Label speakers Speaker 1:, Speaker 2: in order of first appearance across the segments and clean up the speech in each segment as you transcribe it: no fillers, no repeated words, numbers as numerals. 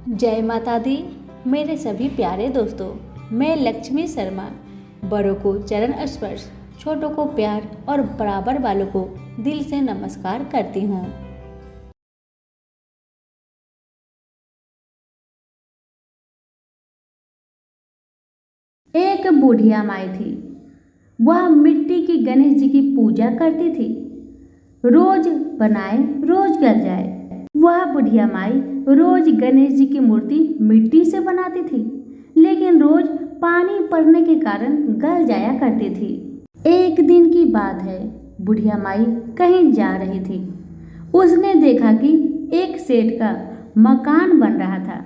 Speaker 1: जय माता दी। मेरे सभी प्यारे दोस्तों, मैं लक्ष्मी शर्मा बड़ों को चरण स्पर्श, छोटों को प्यार और बराबर वालों को दिल से नमस्कार करती हूँ। एक बुढ़िया माई थी। वह मिट्टी की गणेश जी की पूजा करती थी। रोज बनाए रोज गल जाए। वह बुढ़िया माई रोज गणेश जी की मूर्ति मिट्टी से बनाती थी, लेकिन रोज पानी पड़ने के कारण गल जाया करती थी। एक दिन की बात है, बुढ़िया माई कहीं जा रही थी। उसने देखा कि एक सेठ का मकान बन रहा था,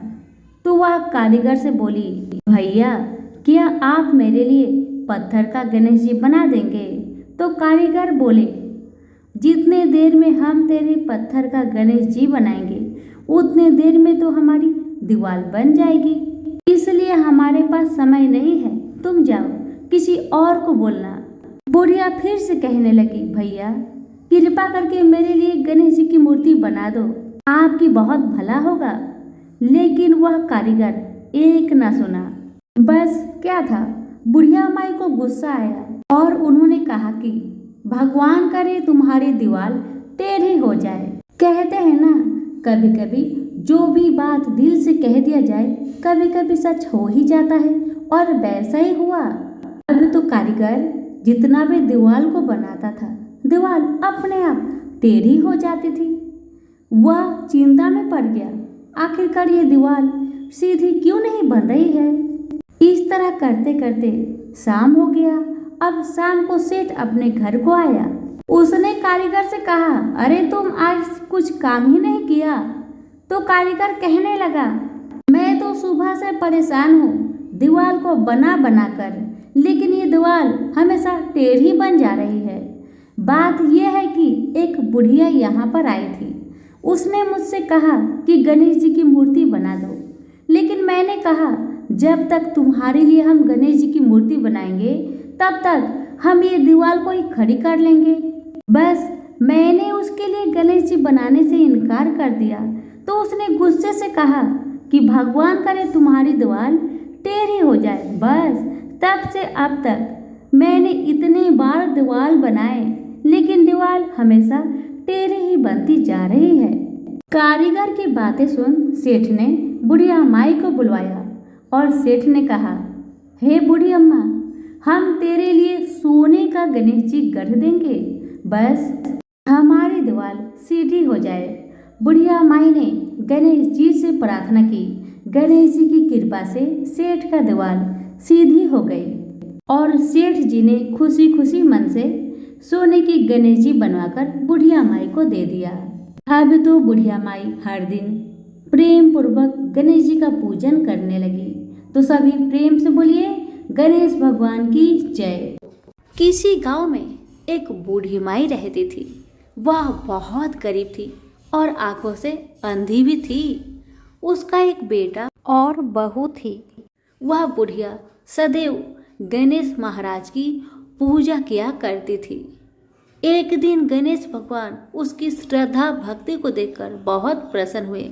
Speaker 1: तो वह कारीगर से बोली, भैया क्या आप मेरे लिए पत्थर का गणेश जी बना देंगे? तो कारीगर बोले, जितने देर में हम तेरे पत्थर का गणेश जी बनाएंगे उतने देर में तो हमारी दीवार बन जाएगी, इसलिए हमारे पास समय नहीं है, तुम जाओ किसी और को बोलना। बुढ़िया फिर से कहने लगी, भैया कृपा करके मेरे लिए गणेश जी की मूर्ति बना दो, आपकी बहुत भला होगा। लेकिन वह कारीगर एक ना सुना। बस क्या था, बुढ़िया माई को गुस्सा आया और उन्होंने कहा कि भगवान करे तुम्हारी दीवार टेढ़ी हो जाए। कहते हैं ना, कभी कभी जो भी बात दिल से कह दिया जाए कभी कभी सच हो ही जाता है, और वैसा ही हुआ। अब तो कारीगर जितना भी दीवार को बनाता था, दीवार अपने आप टेढ़ी हो जाती थी। वह चिंता में पड़ गया, आखिरकार ये दीवार सीधी क्यों नहीं बन रही है। इस तरह करते करते शाम हो गया। अब शाम को सेठ अपने घर को आया। उसने कारीगर से कहा, अरे तुम आज कुछ काम ही नहीं किया। तो कारीगर कहने लगा, मैं तो सुबह से परेशान हूँ दीवार को बना बना कर, लेकिन ये दीवार हमेशा टेढ़ी बन जा रही है। बात यह है कि एक बुढ़िया यहाँ पर आई थी। उसने मुझसे कहा कि गणेश जी की मूर्ति बना दो, लेकिन मैंने कहा जब तक तुम्हारे लिए हम गणेश जी की मूर्ति बनाएंगे तब तक हम ये दीवार को ही खड़ी कर लेंगे। बस मैंने उसके लिए गणेश जी बनाने से इनकार कर दिया, तो उसने गुस्से से कहा कि भगवान करे तुम्हारी दीवार टेढ़ी हो जाए। बस तब से अब तक मैंने इतने बार दीवार बनाए, लेकिन दीवार हमेशा टेढ़ी ही बनती जा रही है। कारीगर की बातें सुन सेठ ने बुढ़िया माई को बुलवाया और सेठ ने कहा, हे बूढ़ी अम्मा, हम तेरे लिए सोने का गणेश जी गढ़ देंगे, बस हमारी दीवार सीधी हो जाए। बुढ़िया माई ने गणेश जी से प्रार्थना की। गणेश जी की कृपा से सेठ का दीवार सीधी हो गई और सेठ जी ने खुशी खुशी मन से सोने की गणेश जी बनवाकर बुढ़िया माई को दे दिया। अब तो बुढ़िया माई हर दिन प्रेम पूर्वक गणेश जी का पूजन करने लगी। तो सभी प्रेम से बोलिए, गणेश भगवान की जय। किसी गांव में एक बूढ़ी माई रहती थी। वह बहुत गरीब थी और आंखों से अंधी भी थी। उसका एक बेटा और बहू थी। वह बुढ़िया सदैव गणेश महाराज की पूजा किया करती थी। एक दिन गणेश भगवान उसकी श्रद्धा भक्ति को देखकर बहुत प्रसन्न हुए।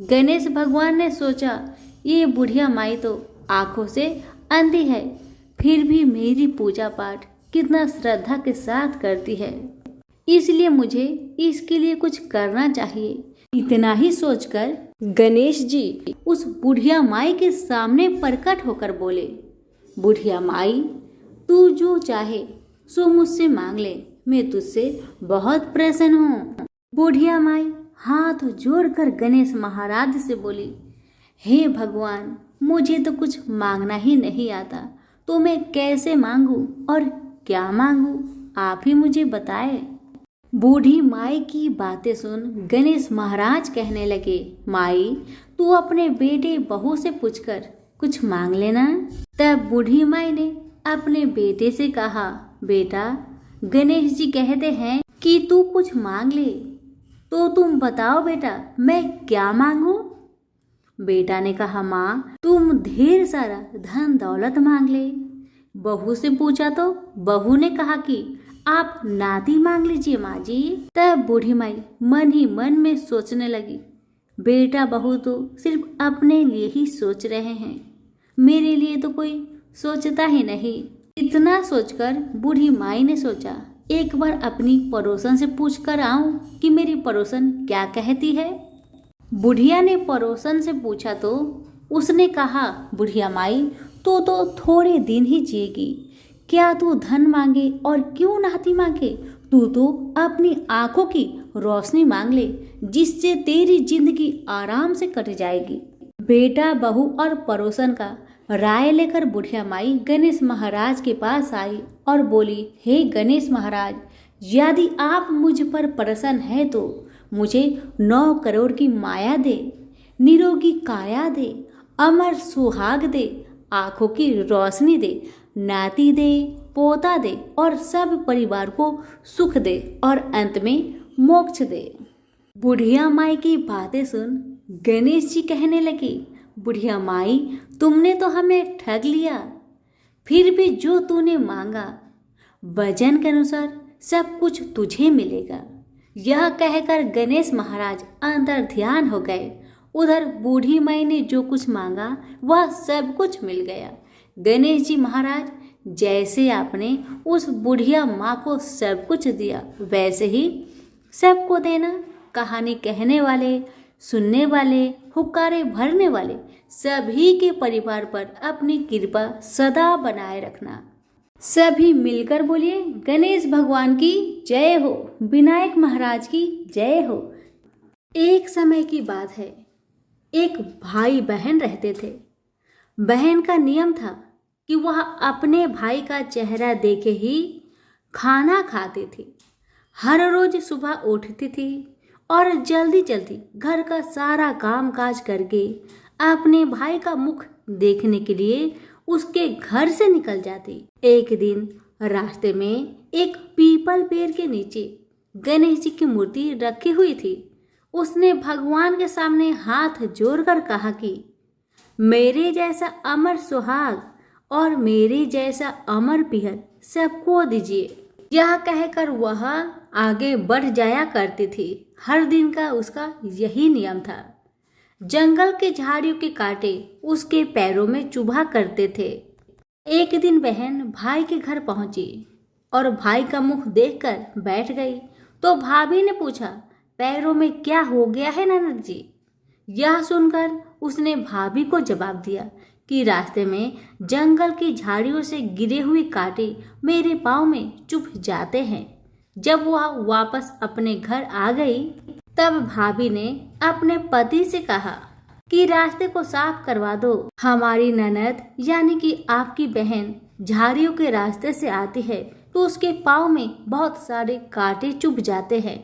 Speaker 1: गणेश भगवान ने सोचा, ये बुढ़िया माई तो आंखों से अंधी है, फिर भी मेरी पूजा पाठ कितना श्रद्धा के साथ करती है, इसलिए मुझे इसके लिए कुछ करना चाहिए। इतना ही सोचकर गणेश जी उस बुढ़िया माई के सामने प्रकट होकर बोले, बुढ़िया माई, तू जो चाहे सो मुझसे मांग ले, मैं तुझसे बहुत प्रसन्न हूँ। बुढ़िया माई हाथ जोड़कर गणेश महाराज से बोली, हे भगवान, मुझे तो कुछ मांगना ही नहीं आता, तो मैं कैसे मांगू और क्या मांगू, आप ही मुझे बताए। बूढ़ी माई की बातें सुन गणेश महाराज कहने लगे, माई तू अपने बेटे बहू से पूछकर कुछ मांग लेना। तब बूढ़ी माई ने अपने बेटे से कहा, बेटा गणेश जी कहते हैं कि तू कुछ मांग ले, तो तुम बताओ बेटा मैं क्या मांगू। बेटा ने कहा, माँ तुम ढेर सारा धन दौलत मांग ले। बहू से पूछा तो बहू ने कहा कि आप नाती मांग लीजिए माँ जी। तब बूढ़ी माई मन ही मन में सोचने लगी, बेटा बहू तो सिर्फ अपने लिए ही सोच रहे हैं, मेरे लिए तो कोई सोचता ही नहीं। इतना सोचकर बूढ़ी माई ने सोचा, एक बार अपनी पड़ोसन से पूछ कर आऊं कि मेरी पड़ोसन क्या कहती है। बुढ़िया ने पड़ोसन से पूछा तो उसने कहा, बुढ़िया माई, तू तो थोड़े दिन ही जिएगी, क्या तू धन मांगे और क्यों नाती मांगे, तू तो अपनी आंखों की रोशनी मांग ले, जिससे तेरी जिंदगी आराम से कट जाएगी। बेटा, बहू और पड़ोसन का राय लेकर बुढ़िया माई गणेश महाराज के पास आई और बोली, हे गणेश महाराज, यदि आप मुझ पर प्रसन्न हैं तो मुझे 9 करोड़ की माया दे, निरोगी काया दे, अमर सुहाग दे, आंखों की रोशनी दे, नाती दे, पोता दे और सब परिवार को सुख दे और अंत में मोक्ष दे। बुढ़िया माई की बातें सुन गणेश जी कहने लगे, बुढ़िया माई, तुमने तो हमें ठग लिया, फिर भी जो तूने मांगा वजन के अनुसार सब कुछ तुझे मिलेगा। यह कहकर गणेश महाराज अंदर ध्यान हो गए। उधर बूढ़ी माई ने जो कुछ मांगा वह सब कुछ मिल गया। गणेश जी महाराज, जैसे आपने उस बुढ़िया माँ को सब कुछ दिया वैसे ही सबको देना। कहानी कहने वाले, सुनने वाले, हुक्कारे भरने वाले सभी के परिवार पर अपनी कृपा सदा बनाए रखना। सभी मिलकर बोलिए, गणेश भगवान की जय हो, विनायक महाराज की जय हो। एक समय की बात है, एक भाई बहन रहते थे। बहन का नियम था कि वह अपने भाई का चेहरा देखे ही खाना खाती थी। हर रोज सुबह उठती थी और जल्दी जल्दी घर का सारा काम काज करके अपने भाई का मुख देखने के लिए उसके घर से निकल जाती। एक दिन रास्ते में एक पीपल पेड़ के नीचे गणेश जी की मूर्ति रखी हुई थी। उसने भगवान के सामने हाथ जोड़कर कहा कि मेरे जैसा अमर सुहाग और मेरे जैसा अमर पिहर सबको दीजिए। यह कहकर वह आगे बढ़ जाया करती थी। हर दिन का उसका यही नियम था। जंगल के झाड़ियों के कांटे उसके पैरों में चुभा करते थे। एक दिन बहन भाई के घर पहुंची और भाई का मुख देखकर बैठ गई तो भाभी ने पूछा, पैरों में क्या हो गया है ननद जी? यह सुनकर उसने भाभी को जवाब दिया कि रास्ते में जंगल की झाड़ियों से गिरे हुए कांटे मेरे पाँव में चुभ जाते हैं। जब वह वापस अपने घर आ गई तब भाभी ने अपने पति से कहा कि रास्ते को साफ करवा दो। हमारी ननद यानी कि आपकी बहन झाड़ियों के रास्ते से आती है तो उसके पाँव में बहुत सारे कांटे चुभ जाते हैं।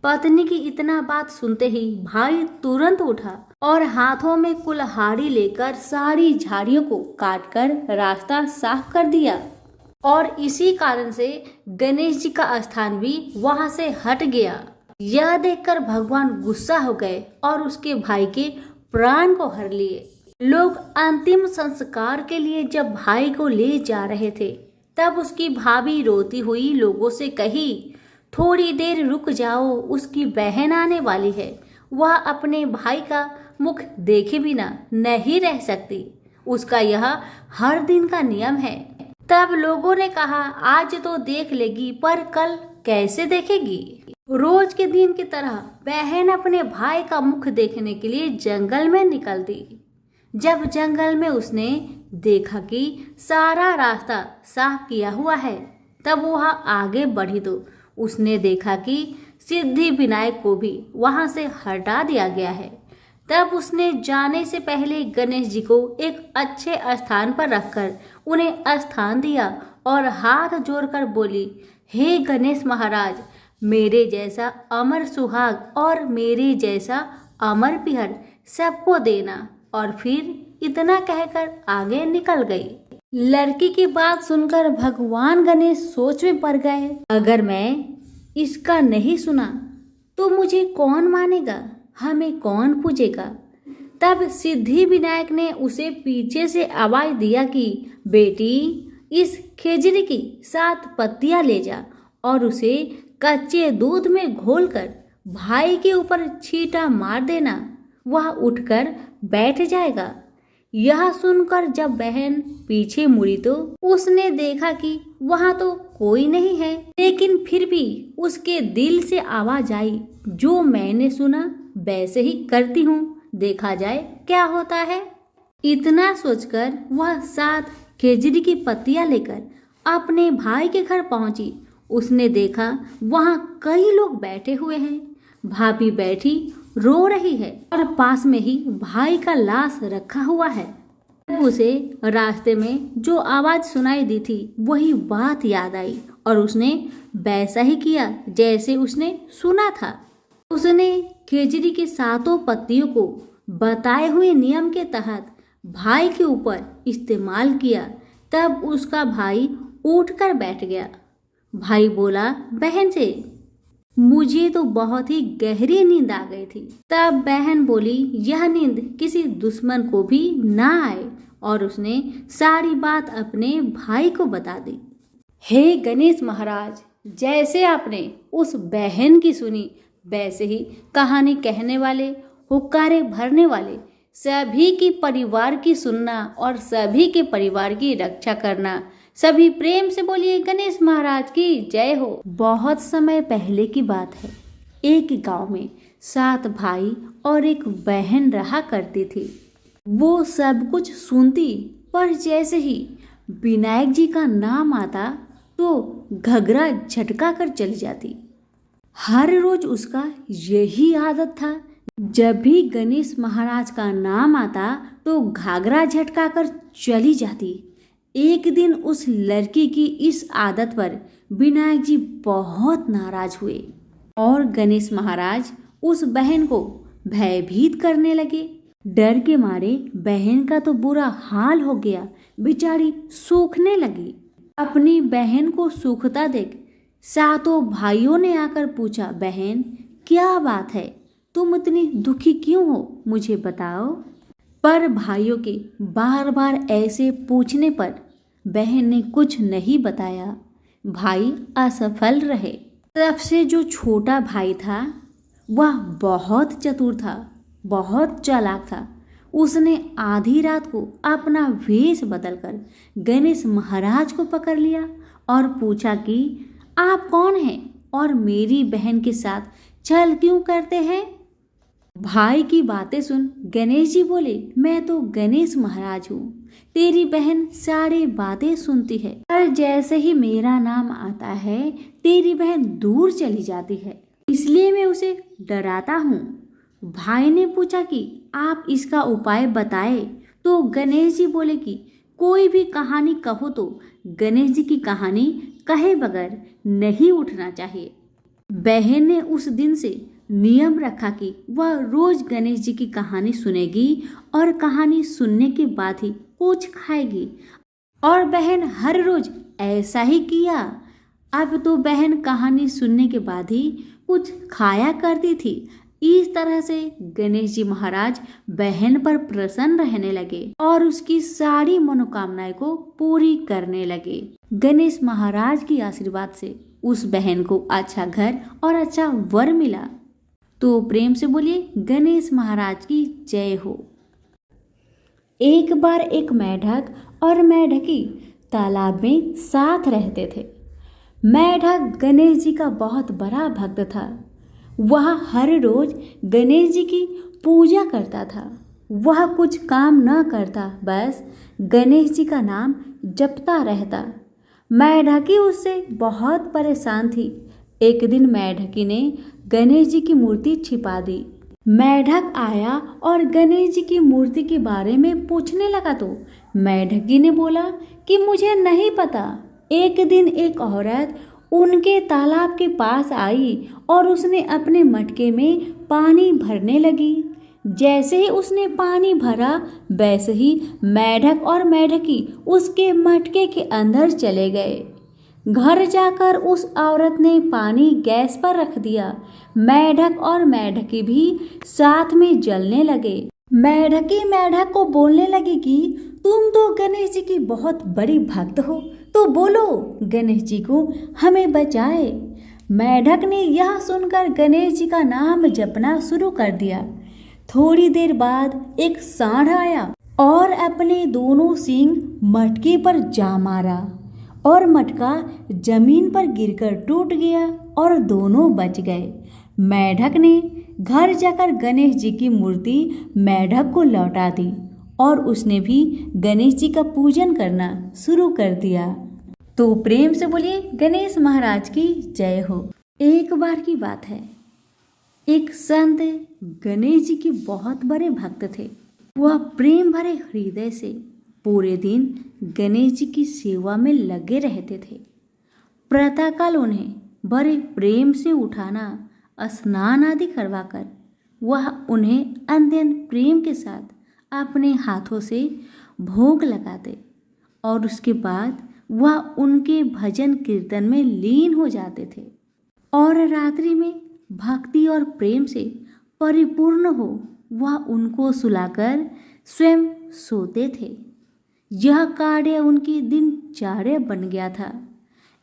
Speaker 1: पत्नी की इतना बात सुनते ही भाई तुरंत उठा और हाथों में कुल्हाड़ी लेकर सारी झाड़ियों को काटकर रास्ता साफ कर दिया। और इसी कारण से गणेश जी का स्थान भी वहां से हट गया। यह देखकर भगवान गुस्सा हो गए और उसके भाई के प्राण को हर लिए। लोग अंतिम संस्कार के लिए जब भाई को ले जा रहे थे तब उसकी भाभी रोती हुई लोगों से कही, थोड़ी देर रुक जाओ, उसकी बहन आने वाली है, वह अपने भाई का मुख देखे बिना नहीं रह सकती, उसका यह हर दिन का नियम है। तब लोगों ने कहा, आज तो देख लेगी पर कल कैसे देखेगी? रोज के दिन की तरह बहन अपने भाई का मुख देखने के लिए जंगल में निकल दी। जब जंगल में उसने देखा कि सारा रास्ता साफ किया हुआ है तब वह आगे बढ़ी तो उसने देखा कि सिद्धि विनायक को भी वहां से हटा दिया गया है। तब उसने जाने से पहले गणेश जी को एक अच्छे स्थान पर रखकर उन्हें स्थान दिया और हाथ जोड़कर बोली, हे गणेश महाराज, मेरे जैसा अमर सुहाग और मेरे जैसा अमर पिहर सबको देना। और फिर इतना कहकर आगे निकल गई। लड़की की बात सुनकर भगवान गणेश सोच में पड़ गए, अगर मैं इसका नहीं सुना तो मुझे कौन मानेगा, हमें कौन पूजेगा? तब सिद्धि विनायक ने उसे पीछे से आवाज दिया कि बेटी, इस खेजड़ी की 7 पत्तियां ले जा और उसे कच्चे दूध में घोलकर भाई के ऊपर छींटा मार देना। वह उठकर बैठ जाएगा। यह सुनकर जब बहन पीछे मुड़ी तो उसने देखा कि वहां तो कोई नहीं है, लेकिन फिर भी उसके दिल से आवाज आई, जो मैंने सुना वैसे ही करती हूँ, देखा जाए क्या होता है। इतना सोचकर वह 7 खेजड़ी की पत्तियां लेकर अपने भाई के घर पहुंची। उसने देखा वहां कई लोग बैठे हुए हैं। भाभी बैठी रो रही है और पास में ही भाई का लाश रखा हुआ है। तब उसे रास्ते में जो आवाज सुनाई दी थी वही बात याद आई और उसने वैसा ही किया जैसे उसने सुना था। उसने खेजड़ी के 7 पत्तियों को बताए हुए नियम के तहत भाई के ऊपर इस्तेमाल किया। तब उसका भाई उठकर बैठ गया। भाई बोला बहन से, मुझे तो बहुत ही गहरी नींद आ गई थी। तब बहन बोली, यह नींद किसी दुश्मन को भी ना आए, और उसने सारी बात अपने भाई को बता दी। हे गणेश महाराज, जैसे आपने उस बहन की सुनी वैसे ही कहानी कहने वाले, हुक्कारे भरने वाले सभी की परिवार की सुनना और सभी के परिवार की रक्षा करना। सभी प्रेम से बोलिए गणेश महाराज की जय हो। बहुत समय पहले की बात है। एक गांव में 7 भाई और एक बहन रहा करती थी। वो सब कुछ सुनती, पर जैसे ही विनायक जी का नाम आता तो घगरा झटका कर चली जाती। हर रोज उसका यही आदत था। जब भी गणेश महाराज का नाम आता तो घाघरा झटका कर चली जाती। एक दिन उस लड़की की इस आदत पर विनायक जी बहुत नाराज हुए और गणेश महाराज उस बहन को भयभीत करने लगे। डर के मारे बहन का तो बुरा हाल हो गया, बेचारी सूखने लगी। अपनी बहन को सूखता देख 7 भाइयों ने आकर पूछा, बहन क्या बात है, तुम इतनी दुखी क्यों हो, मुझे बताओ। पर भाइयों के बार बार ऐसे पूछने पर बहन ने कुछ नहीं बताया। भाई असफल रहे। सबसे जो छोटा भाई था वह बहुत चतुर था, बहुत चालाक था। उसने आधी रात को अपना वेश बदलकर गणेश महाराज को पकड़ लिया और पूछा कि आप कौन हैं और मेरी बहन के साथ छल क्यों करते हैं। भाई की बातें सुन गणेश जी बोले, मैं तो गणेश महाराज हूँ, तेरी बहन सारी बातें सुनती है, पर जैसे ही मेरा नाम आता है तेरी बहन दूर चली जाती है, इसलिए मैं उसे डराता हूँ। भाई ने पूछा कि आप इसका उपाय बताए तो गणेश जी बोले कि कोई भी कहानी कहो तो गणेश जी की कहानी कहे बगैर नहीं उठना चाहिए। बहन ने उस दिन से नियम रखा कि वह रोज गणेश जी की कहानी सुनेगी और कहानी सुनने के बाद ही कुछ खाएगी, और बहन हर रोज ऐसा ही किया। अब तो बहन कहानी सुनने के बाद ही कुछ खाया करती थी। इस तरह से गणेश जी महाराज बहन पर प्रसन्न रहने लगे और उसकी सारी मनोकामनाएं को पूरी करने लगे। गणेश महाराज की आशीर्वाद से उस बहन को अच्छा घर और अच्छा वर मिला। तो प्रेम से बोलिए गणेश महाराज की जय हो। एक बार एक मेढक और मेढकी तालाब में साथ रहते थे। मेढक गणेश जी का बहुत बड़ा भक्त था। वह हर रोज गणेश जी की पूजा करता था। वह कुछ काम न करता, बस गणेश जी का नाम जपता रहता। मेढकी उससे बहुत परेशान थी। एक दिन मेढकी ने गणेश जी की मूर्ति छिपा दी। मेढक आया और गणेश जी की मूर्ति के बारे में पूछने लगा तो मेढकी ने बोला कि मुझे नहीं पता। एक दिन एक औरत उनके तालाब के पास आई और उसने अपने मटके में पानी भरने लगी। जैसे ही उसने पानी भरा वैसे ही मेढक और मेढकी उसके मटके के अंदर चले गए। घर जाकर उस औरत ने पानी गैस पर रख दिया। मेढक और मेढकी भी साथ में जलने लगे। मेढकी मेढक को बोलने लगी कि तुम तो गणेश जी की बहुत बड़ी भक्त हो, तो बोलो गणेश जी को हमें बचाए। मेढक ने यह सुनकर गणेश जी का नाम जपना शुरू कर दिया।
Speaker 2: थोड़ी देर बाद एक सांड आया और अपने दोनों सींग मटके पर जा मारा और मटका जमीन पर गिरकर टूट गया और दोनों बच गए। मेढक ने घर जाकर गणेश जी की मूर्ति मेढक को लौटा दी और उसने भी गणेश जी का पूजन करना शुरू कर दिया। तो प्रेम से बोलिए गणेश महाराज की जय हो। एक बार की बात है, एक संत गणेश जी के बहुत बड़े भक्त थे। वह प्रेम भरे हृदय से पूरे दिन गणेश जी की सेवा में लगे रहते थे। प्रातःकाल उन्हें बड़े प्रेम से उठाना, स्नान आदि करवाकर वह उन्हें अत्यंत प्रेम के साथ अपने हाथों से भोग लगाते और उसके बाद वह उनके भजन कीर्तन में लीन हो जाते थे और रात्रि में भक्ति और प्रेम से परिपूर्ण हो वह उनको सुलाकर स्वयं सोते थे। यह कार्य उनकी दिनचर्या बन गया था।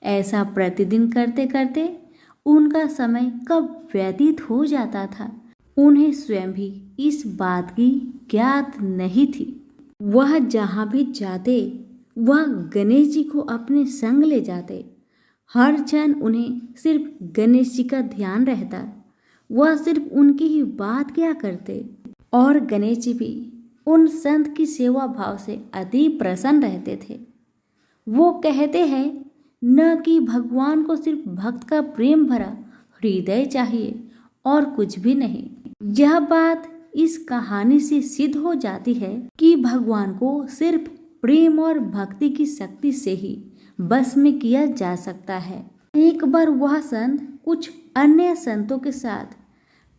Speaker 2: ऐसा प्रतिदिन करते करते उनका समय कब व्यतीत हो जाता था उन्हें स्वयं भी इस बात की ज्ञात नहीं थी। वह जहाँ भी जाते वह गणेश जी को अपने संग ले जाते। हर क्षण उन्हें सिर्फ गणेश जी का ध्यान रहता। वह सिर्फ उनकी ही बात किया करते और गणेश जी भी उन संत की सेवा भाव से अति प्रसन्न रहते थे। वो कहते हैं न कि भगवान को सिर्फ भक्त का प्रेम भरा हृदय चाहिए और कुछ भी नहीं। यह बात इस कहानी से सिद्ध हो जाती है कि भगवान को सिर्फ प्रेम और भक्ति की शक्ति से ही बस में किया जा सकता है। एक बार वह संत कुछ अन्य संतों के साथ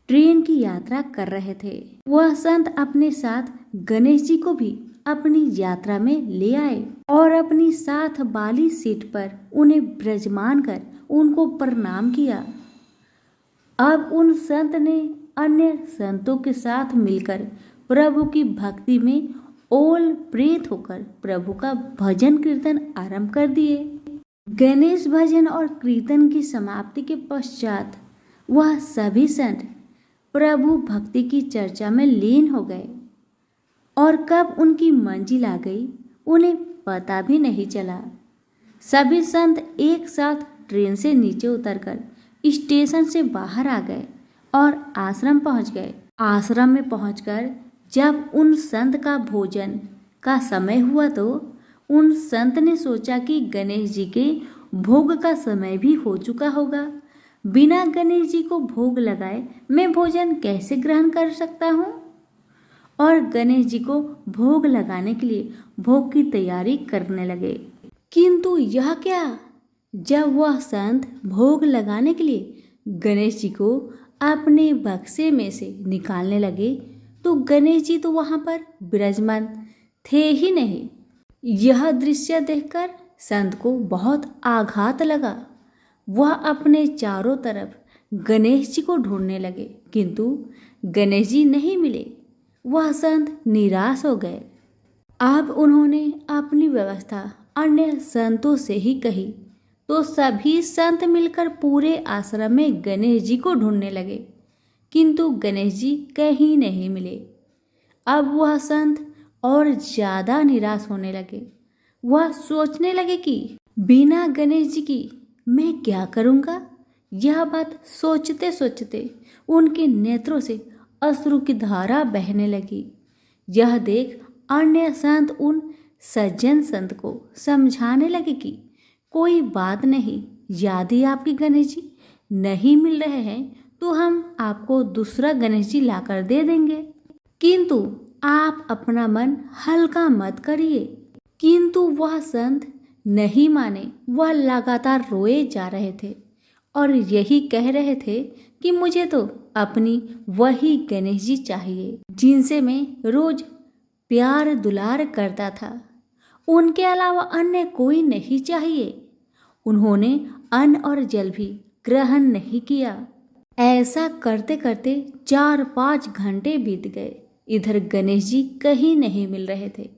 Speaker 2: ट्रेन की यात्रा कर रहे थे। वह संत अपने साथ गणेश जी को भी अपनी यात्रा में ले आए और अपनी साथ वाली सीट पर उन्हें विराजमान कर उनको प्रणाम किया। अब उन संत ने अन्य संतों के साथ मिलकर प्रभु की भक्ति में ओल प्रेत होकर प्रभु का भजन कीर्तन आरंभ कर दिए। गणेश भजन और कीर्तन की समाप्ति के पश्चात वह सभी संत प्रभु भक्ति की चर्चा में लीन हो गए और कब उनकी मंजिल आ गई उन्हें पता भी नहीं चला। सभी संत एक साथ ट्रेन से नीचे उतरकर स्टेशन से बाहर आ गए और आश्रम पहुंच गए। आश्रम में पहुंचकर जब उन संत का भोजन का समय हुआ तो उन संत ने सोचा कि गणेश जी के भोग का समय भी हो चुका होगा। बिना गणेश जी को भोग लगाए मैं भोजन कैसे ग्रहण कर सकता हूँ? और गणेश जी को भोग लगाने के लिए भोग की तैयारी करने लगे। किंतु यह क्या, जब वह संत भोग लगाने के लिए गणेश जी को अपने बक्से में से निकालने लगे तो गणेश जी तो वहां पर विराजमान थे ही नहीं। यह दृश्य देखकर संत को बहुत आघात लगा। वह अपने चारों तरफ गणेश जी को ढूंढने लगे किंतु गणेश जी नहीं मिले। वह संत निराश हो गए। अब उन्होंने अपनी व्यवस्था अन्य संतों से ही कही तो सभी संत मिलकर पूरे आश्रम में गणेश जी को ढूंढने लगे किंतु गणेश जी कहीं नहीं मिले। अब वह संत और ज्यादा निराश होने लगे। वह सोचने लगे कि बिना गणेश जी की मैं क्या करूँगा। यह बात सोचते सोचते उनके नेत्रों से अश्रु की धारा बहने लगी। यह देख अन्य संत उन सज्जन संत को समझाने लगे कि कोई बात नहीं, यदि आपके गणेश जी नहीं मिल रहे हैं तो हम आपको दूसरा गणेश जी लाकर दे देंगे, किंतु आप अपना मन हल्का मत करिए। किंतु वह संत नहीं माने। वह लगातार रोए जा रहे थे और यही कह रहे थे कि मुझे तो अपनी वही गणेश जी चाहिए जिनसे मैं रोज प्यार दुलार करता था। उनके अलावा अन्य कोई नहीं चाहिए। उन्होंने अन्न और जल भी ग्रहण नहीं किया। ऐसा करते करते 4-5 घंटे बीत गए। इधर गणेश जी कहीं नहीं मिल रहे थे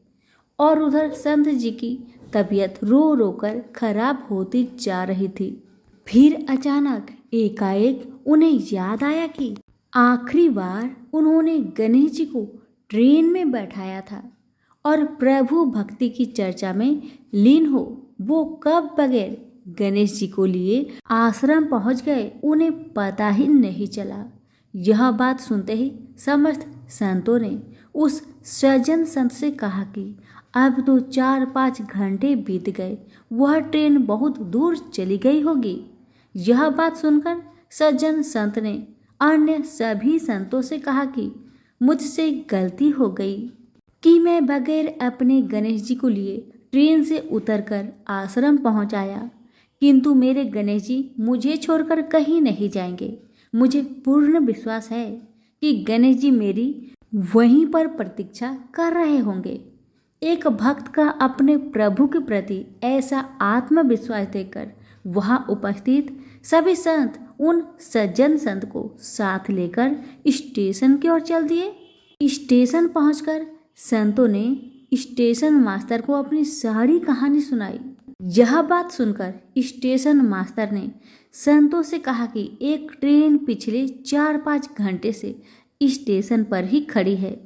Speaker 2: और उधर संत जी की तबीयत रो रो कर खराब होती जा रही थी। फिर अचानक एकाएक उन्हें याद आया कि आखिरी बार उन्होंने गणेश जी को ट्रेन में बैठाया था और प्रभु भक्ति की चर्चा में लीन हो वो कब बगैर गणेश जी को लिए आश्रम पहुंच गए उन्हें पता ही नहीं चला। यह बात सुनते ही समस्त संतों ने उस सज्जन संत से कहा कि अब तो 4-5 घंटे बीत गए, वह ट्रेन बहुत दूर चली गई होगी। यह बात सुनकर सज्जन संत ने अन्य सभी संतों से कहा कि मुझसे गलती हो गई कि मैं बगैर अपने गणेश जी को लिए ट्रेन से उतरकर आश्रम पहुंच आया, किंतु मेरे गणेश जी मुझे छोड़कर कहीं नहीं जाएंगे। मुझे पूर्ण विश्वास है कि गणेश जी मेरी वहीं पर प्रतीक्षा कर रहे होंगे। एक भक्त का अपने प्रभु के प्रति ऐसा आत्मविश्वास देखकर वहां उपस्थित सभी संत उन सज्जन संत को साथ लेकर स्टेशन की ओर चल दिए। स्टेशन पहुंचकर संतों ने स्टेशन मास्टर को अपनी सारी कहानी सुनाई। यह बात सुनकर स्टेशन मास्टर ने संतों से कहा कि एक ट्रेन पिछले 4-5 घंटे से स्टेशन पर ही खड़ी है।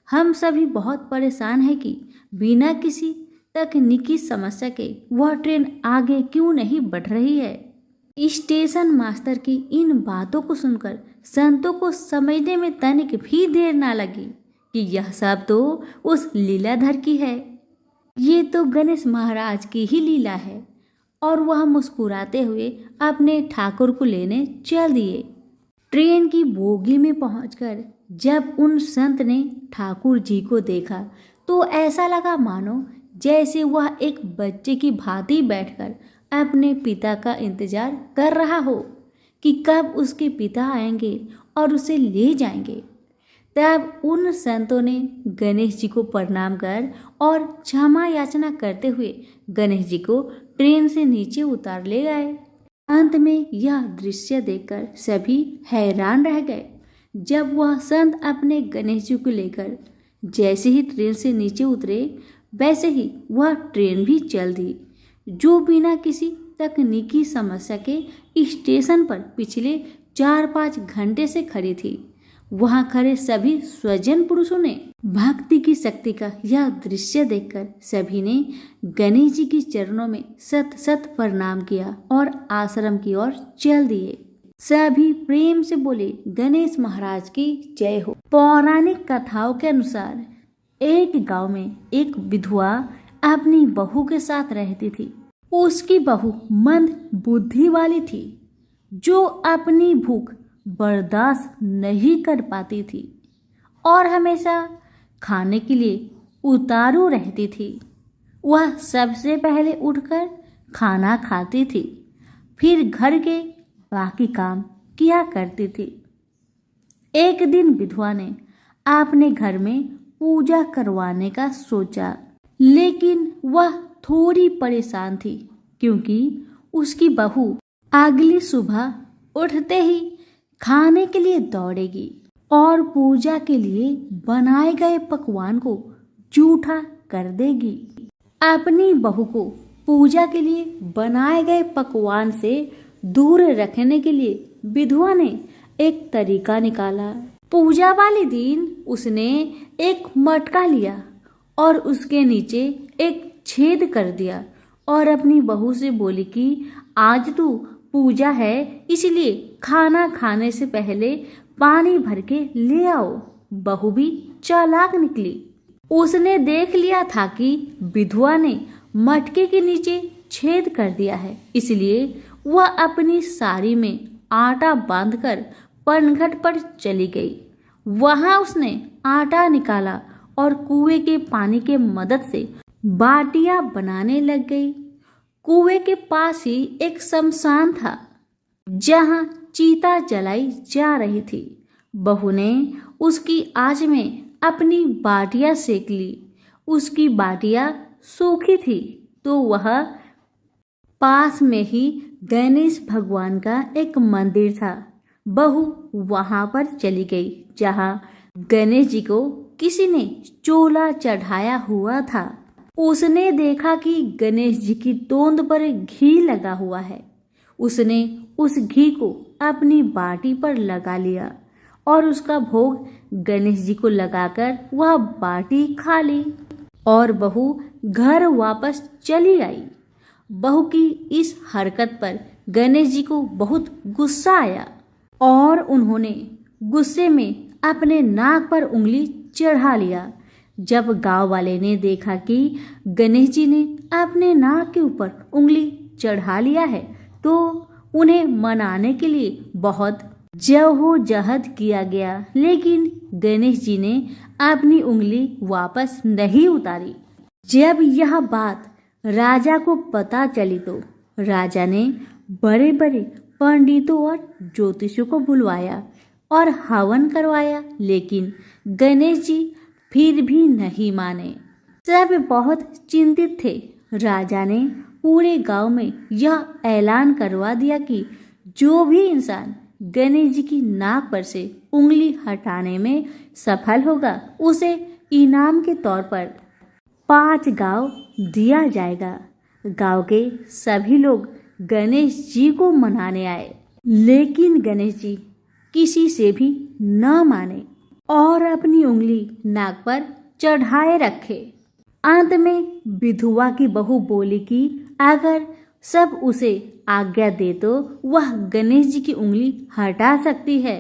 Speaker 2: हम सभी बहुत परेशान हैं कि बिना किसी तकनीकी समस्या के वह ट्रेन आगे क्यों नहीं बढ़ रही है। स्टेशन मास्टर की इन बातों को सुनकर संतों को समझने में तनिक भी देर ना लगी कि यह सब तो उस लीलाधर की है, ये तो गणेश महाराज की ही लीला है। और वह मुस्कुराते हुए अपने ठाकुर को लेने चल दिए। ट्रेन की बोगी में पहुंचकर जब उन संत ने ठाकुर जी को देखा तो ऐसा लगा मानो जैसे वह एक बच्चे की भांति बैठकर अपने पिता का इंतजार कर रहा हो कि कब उसके पिता आएंगे और उसे ले जाएंगे। तब उन संतों ने गणेश जी को प्रणाम कर और क्षमा याचना करते हुए गणेश जी को ट्रेन से नीचे उतार ले गए। अंत में यह दृश्य देखकर सभी हैरान रह गए। जब वह संत अपने गणेश जी को लेकर जैसे ही ट्रेन से नीचे उतरे वैसे ही वह ट्रेन भी चल दी, जो बिना किसी तकनीकी समस्या के स्टेशन पर पिछले 4-5 घंटे से खड़ी थी। वहां खड़े सभी स्वजन पुरुषों ने भक्ति की शक्ति का यह दृश्य देखकर सभी ने गणेश जी के चरणों में सत सत प्रणाम किया और आश्रम की ओर चल दिए। सभी प्रेम से बोले गणेश महाराज की जय हो। पौराणिक कथाओं के अनुसार एक गांव में एक विधवा अपनी बहू के साथ रहती थी। उसकी बहू मंद बुद्धि वाली थी, जो अपनी भूख बर्दाश्त नहीं कर पाती थी और हमेशा खाने के लिए उतारू रहती थी। वह सबसे पहले उठकर खाना खाती थी, फिर घर के बाकी काम किया करती थी। एक दिन विधवा ने अपने घर में पूजा करवाने का सोचा, लेकिन वह थोड़ी परेशान थी क्योंकि उसकी बहू अगली सुबह उठते ही खाने के लिए दौड़ेगी और पूजा के लिए बनाए गए पकवान को जूठा कर देगी। अपनी बहू को पूजा के लिए बनाए गए पकवान से दूर रखने के लिए विधवा ने एक तरीका निकाला। पूजा वाले दिन उसने एक मटका लिया और उसके नीचे एक छेद कर दिया और अपनी बहू से बोली कि आज तू पूजा है, इसलिए खाना खाने से पहले पानी भर के ले आओ। बहू भी चालाक निकली। उसने देख लिया था कि विधवा ने मटके के नीचे छेद कर दिया है, इसलिए वह अपनी साड़ी में आटा बांधकर पनघट पर चली गई। वहां उसने आटा निकाला और कुएं के पानी के मदद से बाटियां बनाने लग गई। कुएं के पास ही एक शमशान था जहां चीता जलाई जा रही थी। बहू ने उसकी आंच में अपनी बाटियां सेक ली। उसकी बाटियां सूखी थी तो वह पास में ही गणेश भगवान का एक मंदिर था। बहू वहां पर चली गई जहां गणेश जी को किसी ने चोला चढ़ाया हुआ था। उसने देखा कि गणेश जी की तोंद पर घी लगा हुआ है। उसने उस घी को अपनी बाटी पर लगा लिया
Speaker 1: और उसका भोग गणेश जी को लगाकर वह बाटी खा ली और बहू घर वापस चली आई। बहू की इस हरकत पर गणेश जी को बहुत गुस्सा आया और उन्होंने गुस्से में अपने नाक पर उंगली चढ़ा लिया। जब गांव वाले ने देखा कि गणेश जी ने अपने नाक के ऊपर उंगली चढ़ा लिया है तो उन्हें मनाने के लिए बहुत जद्दोजहद किया गया, लेकिन गणेश जी ने अपनी उंगली वापस नहीं उतारी। जब यह बात राजा को पता चली तो राजा ने बड़े बड़े पंडितों और ज्योतिषियों को बुलवाया और हवन करवाया, लेकिन गणेश जी फिर भी नहीं माने। सब बहुत चिंतित थे। राजा ने पूरे गांव में यह ऐलान करवा दिया कि जो भी इंसान गणेश जी की नाक पर से उंगली हटाने में सफल होगा उसे इनाम के तौर पर 5 गांव दिया जाएगा। गांव के सभी लोग गणेश जी को मनाने आए, लेकिन गणेश जी किसी से भी न माने और अपनी उंगली नाक पर चढ़ाए रखे। अंत में विधवा की बहू बोली कि अगर सब उसे आज्ञा दे तो वह गणेश जी की उंगली हटा सकती है।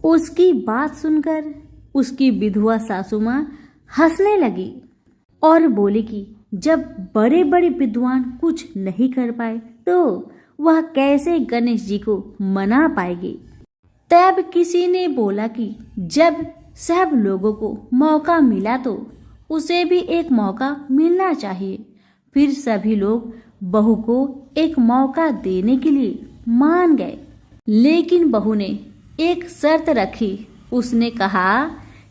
Speaker 1: उसकी बात सुनकर उसकी विधवा सासू माँ हंसने लगी और बोली कि जब बड़े बड़े विद्वान कुछ नहीं कर पाए तो वह कैसे गणेश जी को मना पाएगी। तब किसी ने बोला कि जब सब लोगों को मौका मिला तो उसे भी एक मौका मिलना चाहिए। फिर सभी लोग बहू को एक मौका देने के लिए मान गए, लेकिन बहू ने एक शर्त रखी। उसने कहा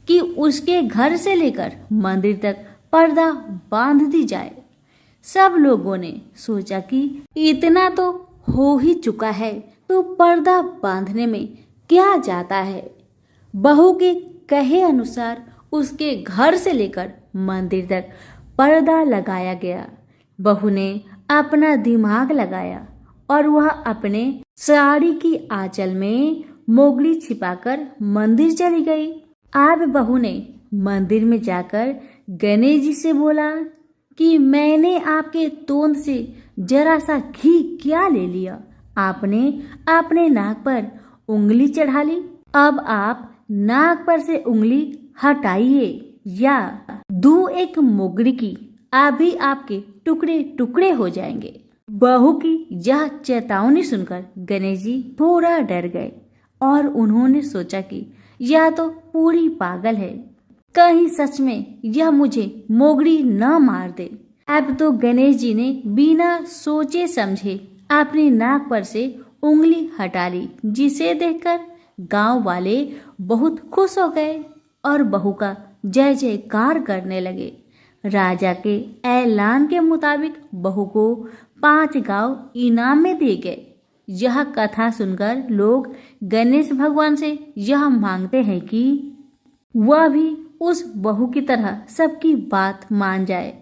Speaker 1: कि उसके घर से लेकर मंदिर तक पर्दा बांध दी जाए। सब लोगों ने सोचा कि इतना तो हो ही चुका है तो पर्दा बांधने में क्या जाता है। बहू के कहे अनुसार उसके घर से लेकर मंदिर तक पर्दा लगाया गया। बहू ने अपना दिमाग लगाया और वह अपने साड़ी की आंचल में मोगली छिपाकर मंदिर चली गई। अब बहू ने मंदिर में जाकर गणेश जी से बोला कि मैंने आपके तोंद से जरा सा घी क्या ले लिया, आपने अपने नाक पर उंगली चढ़ा ली। अब आप नाक पर से उंगली हटाइए या दूं एक मोगरी की, अभी आपके टुकड़े टुकड़े हो जाएंगे। बहू की यह चेतावनी सुनकर गणेश जी थोड़ा डर गए और उन्होंने सोचा कि यह तो पूरी पागल है, कहीं सच में यह मुझे मोगरी न मार दे। अब तो गणेश जी ने बिना सोचे समझे अपनी नाक पर से उंगली हटा ली, जिसे देखकर गांव वाले बहुत खुश हो गए और बहू का जय जयकार करने लगे। राजा के ऐलान के मुताबिक बहू को 5 गांव इनाम में दिए गए। यह कथा सुनकर लोग गणेश भगवान से यह मांगते हैं कि वह भी उस बहू की तरह सबकी बात मान जाए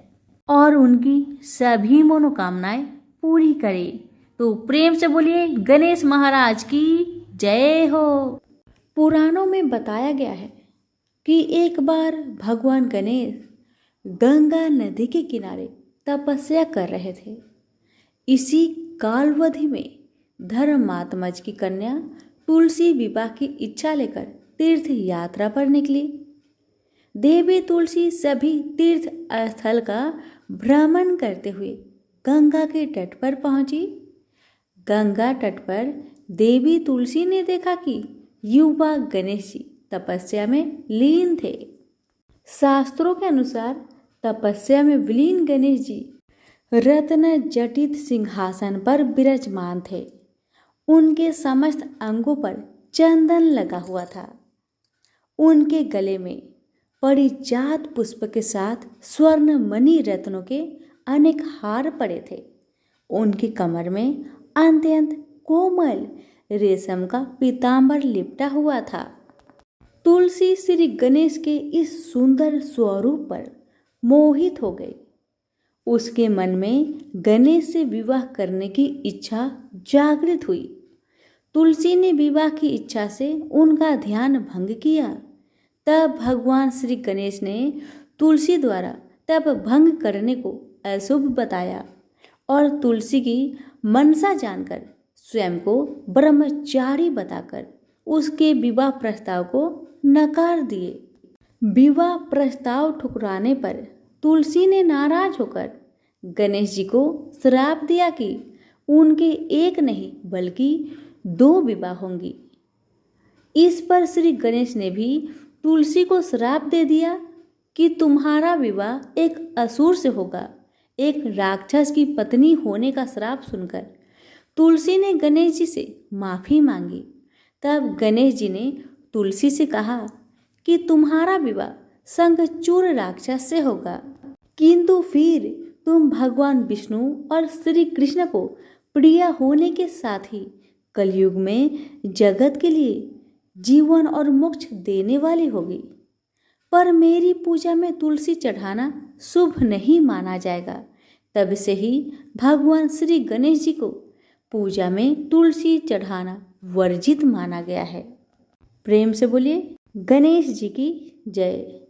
Speaker 1: और उनकी सभी मनोकामनाएं पूरी करे। तो प्रेम से बोलिए गणेश महाराज की जय हो।
Speaker 2: पुराणों में बताया गया है कि एक बार भगवान गणेश गंगा नदी के किनारे तपस्या कर रहे थे। इसी कालावधि में धर्मात्मज की कन्या तुलसी विवाह की इच्छा लेकर तीर्थ यात्रा पर निकली। देवी तुलसी सभी तीर्थ स्थल का भ्रमण करते हुए गंगा के तट पर पहुंची। गंगा तट पर देवी तुलसी ने देखा कि युवा गणेश जी तपस्या में लीन थे। शास्त्रों के अनुसार तपस्या में विलीन गणेश जी रत्न जटित सिंहासन पर विराजमान थे। उनके समस्त अंगों पर चंदन लगा हुआ था। उनके गले में परिजात पुष्प के साथ स्वर्ण मणि रत्नों के अनेक हार पड़े थे। उनकी कमर में अत्यंत कोमल रेशम का पीतांबर लिपटा हुआ था। तुलसी श्री गणेश के इस सुंदर स्वरूप पर मोहित हो गई। उसके मन में गणेश से विवाह करने की इच्छा जागृत हुई। तुलसी ने विवाह की इच्छा से उनका ध्यान भंग किया। तब भगवान श्री गणेश ने तुलसी द्वारा तप भंग करने को अशुभ बताया और तुलसी की मनसा जानकर स्वयं को ब्रह्मचारी बताकर उसके विवाह प्रस्ताव को नकार दिए। विवाह प्रस्ताव ठुकराने पर तुलसी ने नाराज होकर गणेश जी को श्राप दिया कि उनके एक नहीं बल्कि 2 विवाह होंगी। इस पर श्री गणेश ने भी तुलसी को श्राप दे दिया कि तुम्हारा विवाह एक असुर से होगा। एक राक्षस की पत्नी होने का श्राप सुनकर तुलसी ने गणेश जी से माफी मांगी। तब गणेश जी ने तुलसी से कहा कि तुम्हारा विवाह शंखचूड़ राक्षस से होगा, किंतु फिर तुम भगवान विष्णु और श्री कृष्ण को प्रिय होने के साथ ही कलयुग में जगत के लिए जीवन और मोक्ष देने वाली होगी। पर मेरी पूजा में तुलसी चढ़ाना शुभ नहीं माना जाएगा। तब से ही भगवान श्री गणेश जी को पूजा में तुलसी चढ़ाना वर्जित माना गया है। प्रेम से बोलिए गणेश जी की जय।